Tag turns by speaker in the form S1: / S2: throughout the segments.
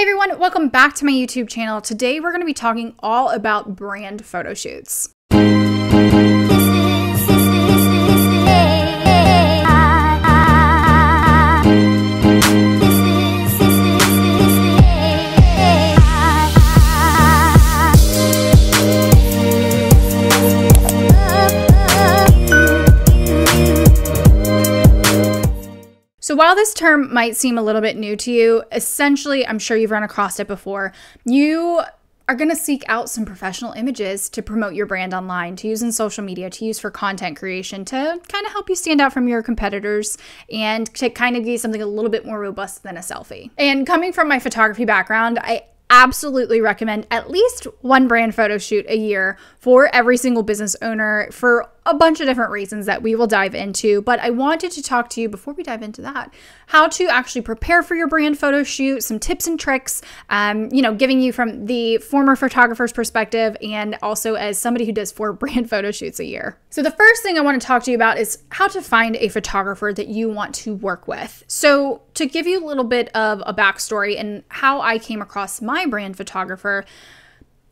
S1: Hey everyone, welcome back to my YouTube channel. Today we're going to be talking all about brand photo shoots. So while this term might seem a little bit new to you, essentially, I'm sure you've run across it before, you are going to seek out some professional images to promote your brand online, to use in social media, to use for content creation, to kind of help you stand out from your competitors and to kind of give you something a little bit more robust than a selfie. And coming from my photography background, I absolutely recommend at least one brand photo shoot a year for every single business owner for a bunch of different reasons that we will dive into. But I wanted to talk to you before we dive into that, how to actually prepare for your brand photo shoot, some tips and tricks, giving you from the former photographer's perspective and also as somebody who does 4 brand photo shoots a year. So the first thing I want to talk to you about is how to find a photographer that you want to work with. So to give you a little bit of a backstory and how I came across my brand photographer,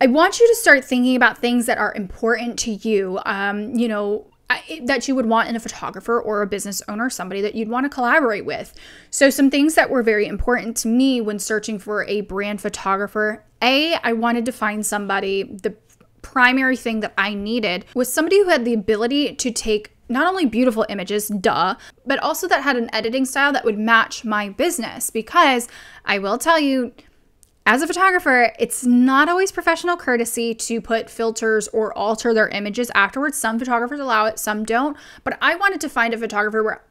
S1: I want you to start thinking about things that are important to you, that you would want in a photographer or a business owner, somebody that you'd want to collaborate with. So some things that were very important to me when searching for a brand photographer, I wanted to find somebody, the primary thing that I needed was somebody who had the ability to take not only beautiful images, but also that had an editing style that would match my business. Because I will tell you, as a photographer, it's not always professional courtesy to put filters or alter their images afterwards. Some photographers allow it, some don't. But I wanted to find a photographer where,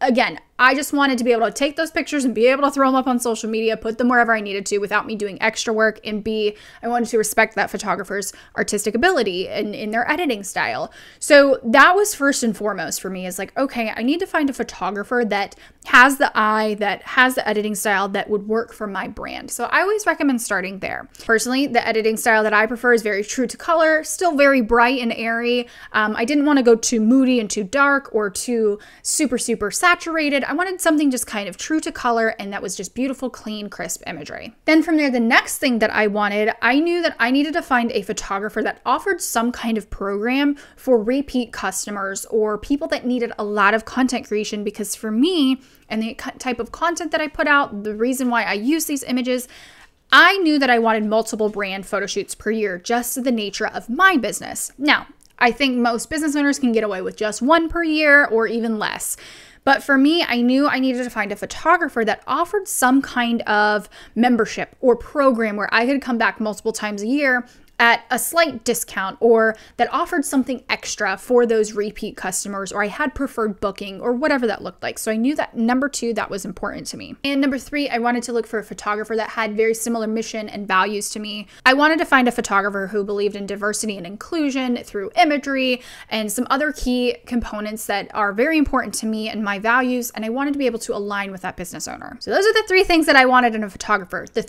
S1: again, I just wanted to be able to take those pictures and be able to throw them up on social media, put them wherever I needed to without me doing extra work. And B, I wanted to respect that photographer's artistic ability and in their editing style. So that was first and foremost for me, is like, okay, I need to find a photographer that has the eye, that has the editing style that would work for my brand. So I always recommend starting there. Personally, the editing style that I prefer is very true to color, still very bright and airy. I didn't want to go too moody and too dark or too super saturated. I wanted something just kind of true to color and that was just beautiful, clean, crisp imagery. Then from there, the next thing that I wanted, I knew that I needed to find a photographer that offered some kind of program for repeat customers or people that needed a lot of content creation, because for me and the type of content that I put out, the reason why I use these images, I knew that I wanted multiple brand photo shoots per year, just to the nature of my business. Now, I think most business owners can get away with just one per year or even less. But for me, I knew I needed to find a photographer that offered some kind of membership or program where I could come back multiple times a year at a slight discount, or that offered something extra for those repeat customers, or I had preferred booking or whatever that looked like. So I knew that number 2, that was important to me. And number 3, I wanted to look for a photographer that had very similar mission and values to me. I wanted to find a photographer who believed in diversity and inclusion through imagery and some other key components that are very important to me and my values. And I wanted to be able to align with that business owner. So those are the 3 things that I wanted in a photographer. The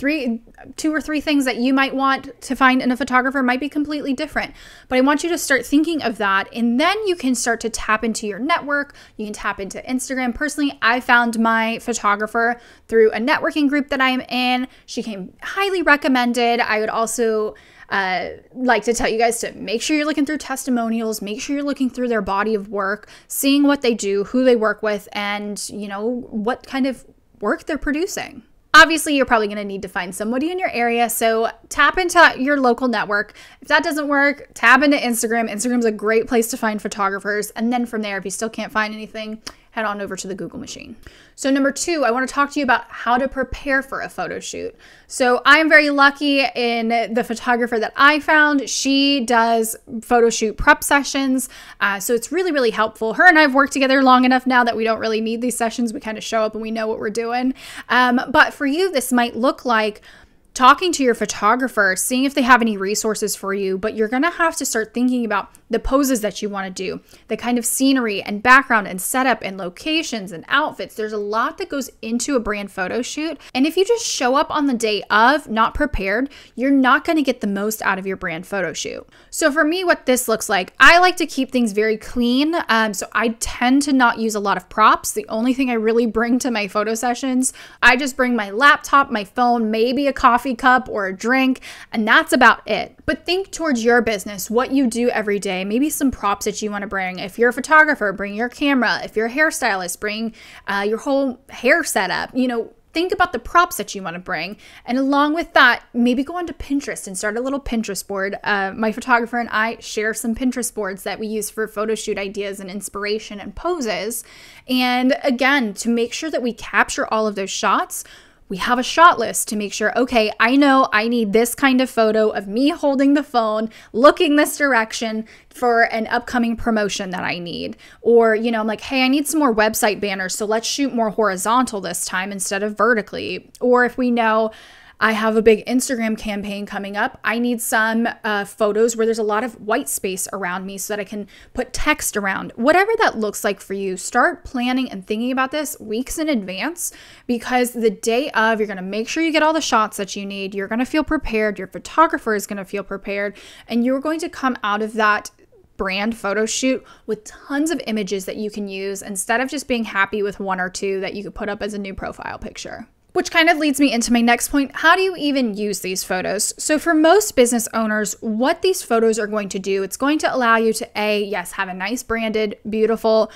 S1: 2 or 3 things that you might want to find in a photographer might be completely different, but I want you to start thinking of that, and then you can start to tap into your network. You can tap into Instagram. Personally, I found my photographer through a networking group that I'm in. She came highly recommended. I would also like to tell you guys to make sure you're looking through testimonials, make sure you're looking through their body of work, seeing what they do, who they work with, and what kind of work they're producing. Obviously, you're probably going to need to find somebody in your area, so tap into your local network. If that doesn't work, tap into Instagram. Instagram's a great place to find photographers, and then from there, if you still can't find anything, head on over to the Google machine. So number 2, I want to talk to you about how to prepare for a photo shoot. So I'm very lucky in the photographer that I found. She does photo shoot prep sessions. So it's really helpful. Her and I have worked together long enough now that we don't really need these sessions. We kind of show up and we know what we're doing. But for you, this might look like talking to your photographer, seeing if they have any resources for you, but you're going to have to start thinking about the poses that you want to do, the kind of scenery and background and setup and locations and outfits. There's a lot that goes into a brand photo shoot. And if you just show up on the day of not prepared, you're not going to get the most out of your brand photo shoot. So for me, what this looks like, I like to keep things very clean. So I tend to not use a lot of props. The only thing I really bring to my photo sessions, I just bring my laptop, my phone, maybe a coffee cup or a drink, and that's about it. But think towards your business, what you do every day, maybe some props that you want to bring. If you're a photographer, bring your camera. If you're a hairstylist, bring your whole hair setup. Think about the props that you want to bring. And along with that, maybe go onto Pinterest and start a little Pinterest board. My photographer and I share some Pinterest boards that we use for photo shoot ideas and inspiration and poses. And again, to make sure that we capture all of those shots, we have a shot list to make sure, okay, I know I need this kind of photo of me holding the phone, looking this direction for an upcoming promotion that I need. Or, I'm like, hey, I need some more website banners, so let's shoot more horizontal this time instead of vertically. Or if we know I have a big Instagram campaign coming up, I need some photos where there's a lot of white space around me so that I can put text around. Whatever that looks like for you, start planning and thinking about this weeks in advance, because the day of, you're going to make sure you get all the shots that you need. You're going to feel prepared. Your photographer is going to feel prepared, and you're going to come out of that brand photo shoot with tons of images that you can use instead of just being happy with one or two that you could put up as a new profile picture. Which kind of leads me into my next point. How do you even use these photos? So for most business owners, what these photos are going to do, it's going to allow you to yes, have a nice branded, beautiful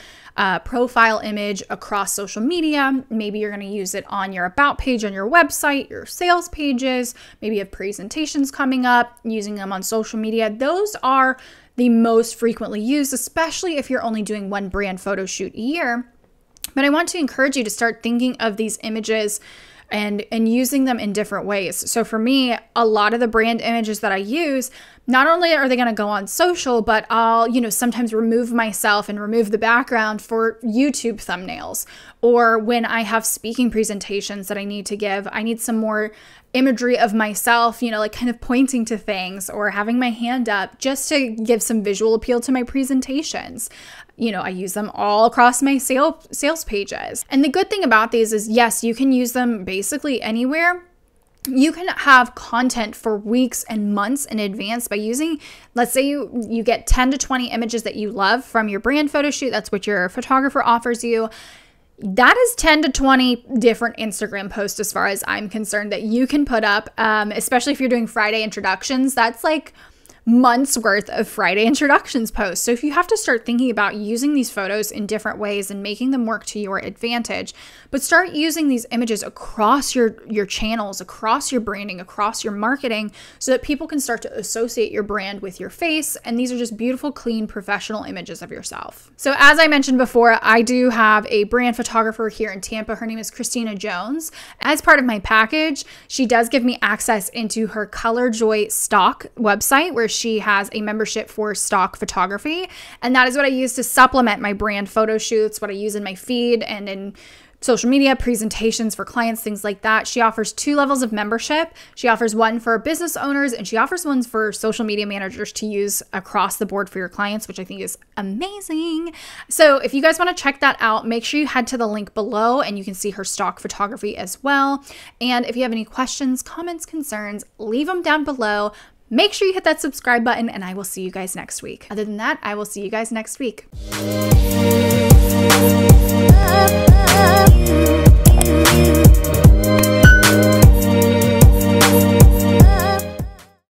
S1: profile image across social media. Maybe you're going to use it on your about page on your website, your sales pages, maybe you have presentations coming up, using them on social media. Those are the most frequently used, especially if you're only doing one brand photo shoot a year. But I want to encourage you to start thinking of these images and using them in different ways. So for me, a lot of the brand images that I use, not only are they going to go on social, but I'll, sometimes remove myself and remove the background for YouTube thumbnails. Or when I have speaking presentations that I need to give, I need some more imagery of myself, like kind of pointing to things or having my hand up just to give some visual appeal to my presentations. I use them all across my sales pages. And the good thing about these is, yes, you can use them basically anywhere. You can have content for weeks and months in advance by using, let's say you get 10 to 20 images that you love from your brand photo shoot. That's what your photographer offers you. That is 10 to 20 different Instagram posts as far as I'm concerned that you can put up, especially if you're doing Friday introductions. That's like months worth of Friday introductions posts. So if you have to start thinking about using these photos in different ways and making them work to your advantage, but start using these images across your channels, across your branding, across your marketing, so that people can start to associate your brand with your face. And these are just beautiful, clean, professional images of yourself. So as I mentioned before, I do have a brand photographer here in Tampa. Her name is Christina Jones. As part of my package, she does give me access into her Color Joy stock website, where she has a membership for stock photography. And that is what I use to supplement my brand photo shoots, what I use in my feed and in social media presentations for clients, things like that. She offers 2 levels of membership. She offers one for business owners, and she offers ones for social media managers to use across the board for your clients, which I think is amazing. So if you guys want to check that out, make sure you head to the link below and you can see her stock photography as well. And if you have any questions, comments, concerns, leave them down below. Make sure you hit that subscribe button, and I will see you guys next week. Other than that, I will see you guys next week.